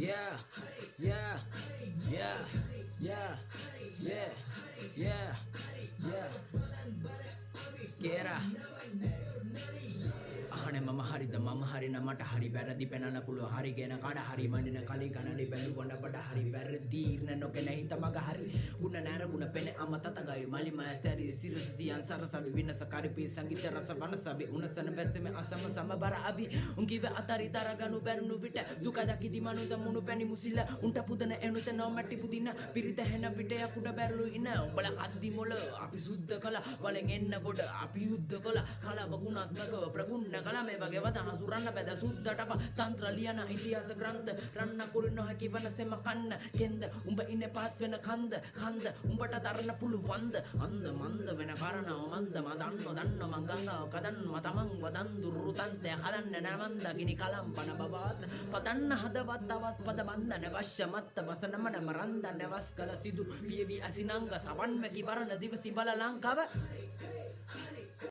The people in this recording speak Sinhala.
Yeah, yeah, yeah, yeah, yeah, yeah, yeah. Kera. අහන මම හරිද මම හරින මට හරි වැරදි පෙනන්න පුළුව හරි ගෙන කඩ හරි මඩින කලින් කනඩි බැලු ගොඩ බඩ හරි වැරදි ඉන්න නොකෙන හිත මග හරි ගුණ නෑර ගුණ පෙන අම තතගයි මලි මය සැරි සිරසියන් සරසවි විනස කරපී සංගීත රස වනසබි උනසන බැස්සෙම අසම සමබර අබි උන්කිව අතරි තරගනු බැරුණු විට දුක දකිදි මනුද මුණු පැණි මුසිල්ල උන්ට පුදන එනුත නොමැටි පුදින පිරිත හෙන පිට යකුට බැරළු ඉන්න උඹල කද්දි මොළ අපි සුද්ධ කළා වලෙන් එන්න කොට අපි යුද්ධ කළා කලව ගුණාත්මකව ප්‍රගුණ කළා මේ වගේ වදන සුරන්න බැද සුද්ධටප තන්ත්‍ර ලියන ඉතිහාස ග්‍රන්ථ රන්න කුරින හැකි වනසෙම කන්න කෙන්ද උඹ ඉන්නේ පාත් වෙන කන්ද උඹට තරන්න පුළුවන්ද අන්ද මන්ද වෙන කරණව මන්ද මදන්න දන්න මං ගංගාව කදන්න තමන් වදන් දුරුතන්තය හදන්න නමන්ද ගිනි කලම්පන බබාත් පදන්න හදවත් තවත් පද බන්ධන වශ්‍ය මත්ත වසනමන මරන්දන්න වස් කළ සිදු පියවි අසිනංග සවන්මැකි වරණ දිවසි බල ලංකාව